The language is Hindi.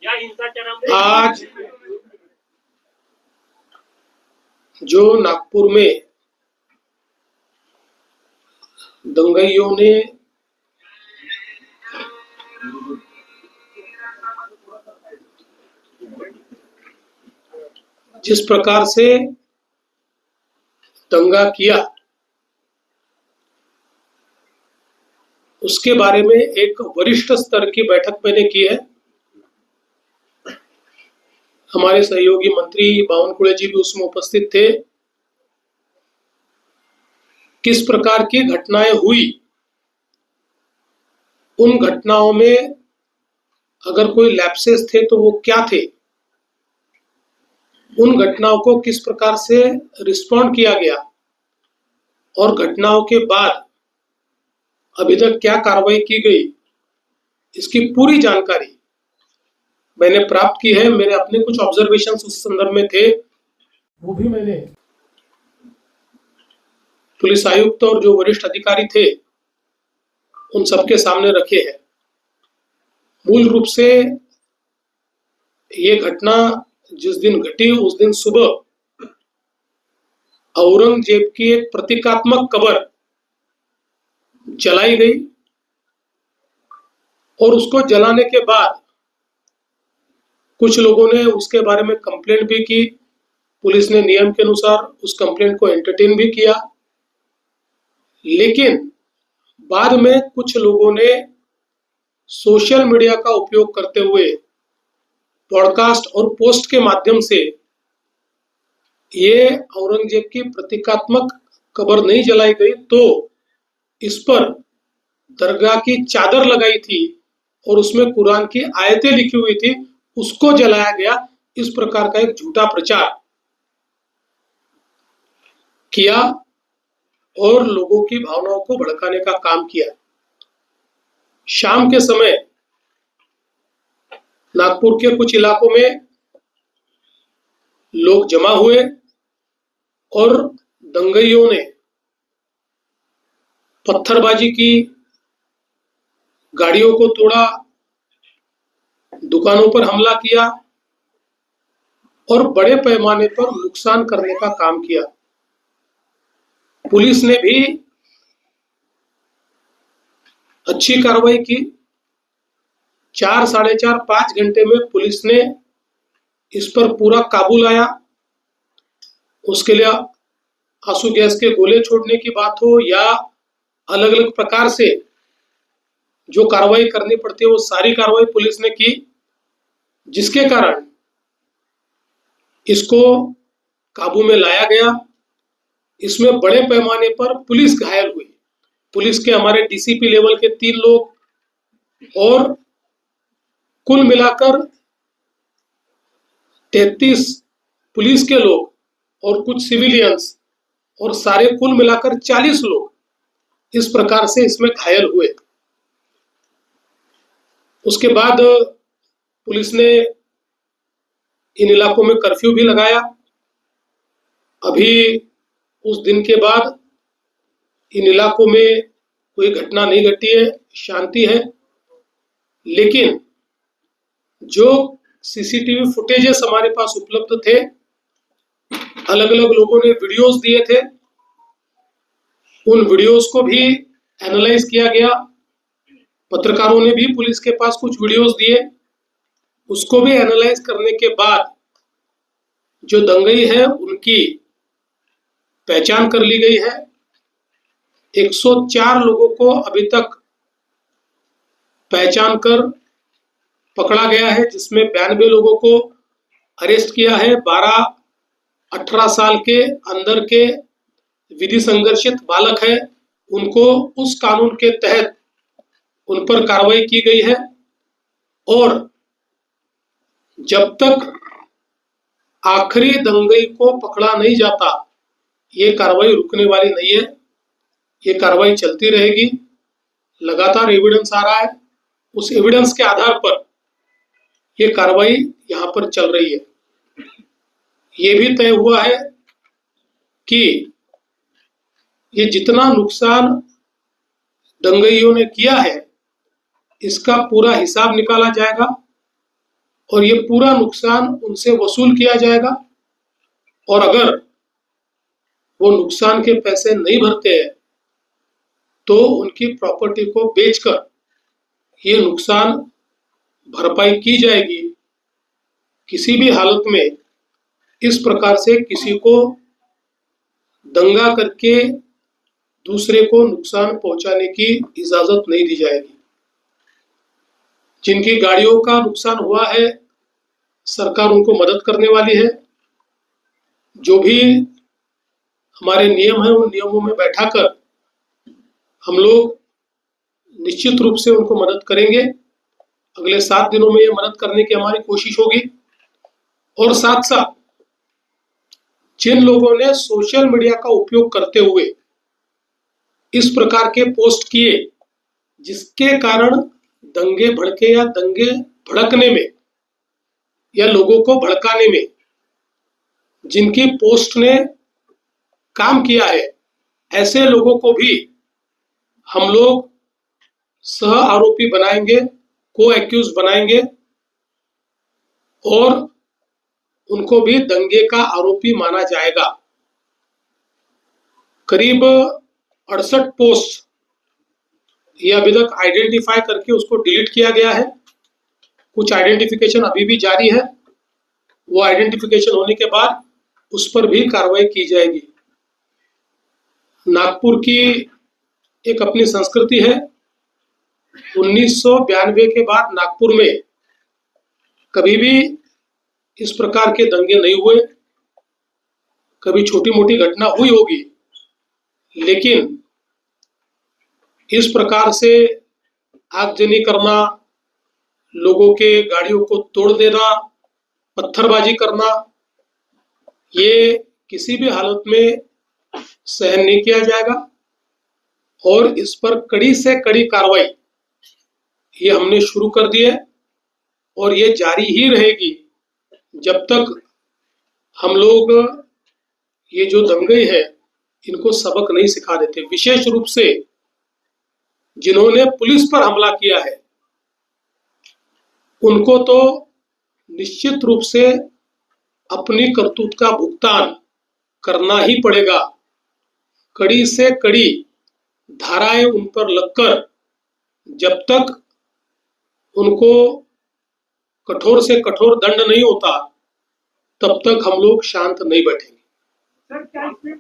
या हिंसाचारामध्ये आज जो नागपुर में दंगाइयों ने जिस प्रकार से दंगा किया, उसके बारे में एक वरिष्ठ स्तर की बैठक मैंने की है। हमारे सहयोगी मंत्री बावनकुळे जी भी उसमें उपस्थित थे। किस प्रकार की घटनाएं हुई, उन घटनाओं में अगर कोई लैप्सेस थे तो वो क्या थे, उन घटनाओं को किस प्रकार से रिस्पॉन्ड किया गया और घटनाओं के बाद अभी तक क्या कार्रवाई की गई, इसकी पूरी जानकारी मैंने प्राप्त की है। मेरे अपने कुछ ऑब्जर्वेशंस उस संदर्भ में थे, वो भी मैंने पुलिस आयुक्त और जो वरिष्ठ अधिकारी थे उन सबके सामने रखे हैं। मूल रूप से ये घटना जिस दिन घटी उस दिन सुबह औरंगजेब की एक प्रतीकात्मक कब्र जलाई गई और उसको जलाने के बाद कुछ लोगों ने उसके बारे में कंप्लेंट भी की। पुलिस ने नियम के अनुसार उस कंप्लेंट को एंटरटेन भी किया, लेकिन बाद में कुछ लोगों ने सोशल मीडिया का उपयोग करते हुए पॉडकास्ट और पोस्ट के माध्यम से ये औरंगजेब की प्रतीकात्मक कब्र नहीं जलाई गई तो इस पर दरगाह की चादर लगाई थी और उसमें कुरान की आयतें लिखी हुई थी, उसको जलाया गया। इस प्रकार का एक झूठा प्रचार किया और लोगों की भावनाओं को भड़काने का काम किया। शाम के समय नागपुर के कुछ इलाकों में लोग जमा हुए और दंगाइयों ने पत्थरबाजी की, गाड़ियों को तोड़ा, दुकानों पर हमला किया और बड़े पैमाने पर नुकसान करने का काम किया। पुलिस ने भी अच्छी कार्रवाई की। 4, साढ़े 4, 5 घंटे में पुलिस ने इस पर पूरा काबू लाया। उसके लिए आंसू गैस के गोले छोड़ने की बात हो या अलग अलग प्रकार से जो कार्रवाई करनी पड़ती है वो सारी कार्रवाई पुलिस ने की, जिसके कारण इसको काबू में लाया गया। इसमें बड़े पैमाने पर पुलिस घायल हुई। पुलिस के हमारे डीसीपी लेवल के 3 लोग और कुल मिलाकर 33 पुलिस के लोग और कुछ सिविलियंस और सारे कुल मिलाकर 40 लोग इस प्रकार से इसमें घायल हुए। उसके बाद पुलिस ने इन इलाकों में कर्फ्यू भी लगाया। अभी उस दिन के बाद इन इलाकों में कोई घटना नहीं घटी है, शांति है। लेकिन जो सीसीटीवी फुटेजेस हमारे पास उपलब्ध थे, अलग अलग लोगों ने वीडियोस दिए थे, उन वीडियोस को भी एनालाइज किया गया। पत्रकारों ने भी पुलिस के पास कुछ वीडियोस दिए, उसको भी एनालाइज करने के बाद जो दंगई है उनकी पहचान कर ली गई है। 104 लोगों को अभी तक पहचान कर पकड़ा गया है, जिसमें 92 लोगों को अरेस्ट किया है। 12-18 साल के अंदर के विधि संघर्षित बालक है, उनको उस कानून के तहत उन पर कार्रवाई की गई है और जब तक आखिरी दंगई को पकड़ा नहीं जाता ये कार्रवाई रुकने वाली नहीं है। ये कार्रवाई चलती रहेगी। लगातार एविडेंस आ रहा है, उस एविडेंस के आधार पर ये कार्रवाई यहाँ पर चल रही है। ये भी तय हुआ है कि ये जितना नुकसान दंगइयों ने किया है इसका पूरा हिसाब निकाला जाएगा और ये पूरा नुकसान उनसे वसूल किया जाएगा। और अगर वो नुकसान के पैसे नहीं भरते हैं तो उनकी प्रॉपर्टी को बेचकर ये नुकसान भरपाई की जाएगी। किसी भी हालत में इस प्रकार से किसी को दंगा करके दूसरे को नुकसान पहुंचाने की इजाजत नहीं दी जाएगी। जिनकी गाड़ियों का नुकसान हुआ है, सरकार उनको मदद करने वाली है। जो भी हमारे नियम है उन नियमों में बैठाकर हम लोग निश्चित रूप से उनको मदद करेंगे। अगले 7 दिनों में ये मदद करने की हमारी कोशिश होगी। और साथ साथ जिन लोगों ने सोशल मीडिया का उपयोग करते हुए इस प्रकार के पोस्ट किए जिसके कारण दंगे भड़के या दंगे भड़कने में या लोगों को भड़काने में जिनकी पोस्ट ने काम किया है, ऐसे लोगों को भी हम लोग सह आरोपी बनाएंगे, को एक्यूज बनाएंगे और उनको भी दंगे का आरोपी माना जाएगा। करीब 68 पोस्ट ये अभी तक आइडेंटिफाई करके उसको डिलीट किया गया है। कुछ आइडेंटिफिकेशन अभी भी जारी है। वो आइडेंटिफिकेशन होने के बाद उस पर भी कार्रवाई की जाएगी। नागपुर की एक अपनी संस्कृति है। 1992 के बाद नागपुर में कभी भी इस प्रकार के दंगे नहीं हुए। कभी छोटी मोटी घटना हुई होगी, लेकिन इस प्रकार से आगजनी करना, लोगों के गाड़ियों को तोड़ देना, पत्थरबाजी करना, ये किसी भी हालत में सहन नहीं किया जाएगा। और इस पर कड़ी से कड़ी कार्रवाई ये हमने शुरू कर दी है और ये जारी ही रहेगी जब तक हम लोग ये जो दंगे हैं इनको सबक नहीं सिखा देते। विशेष रूप से जिन्होंने पुलिस पर हमला किया है उनको तो निश्चित रूप से अपनी करतूत का भुगतान करना ही पड़ेगा। कड़ी से कड़ी धाराएं उन पर लगकर जब तक उनको कठोर से कठोर दंड नहीं होता तब तक हम लोग शांत नहीं बैठेंगे।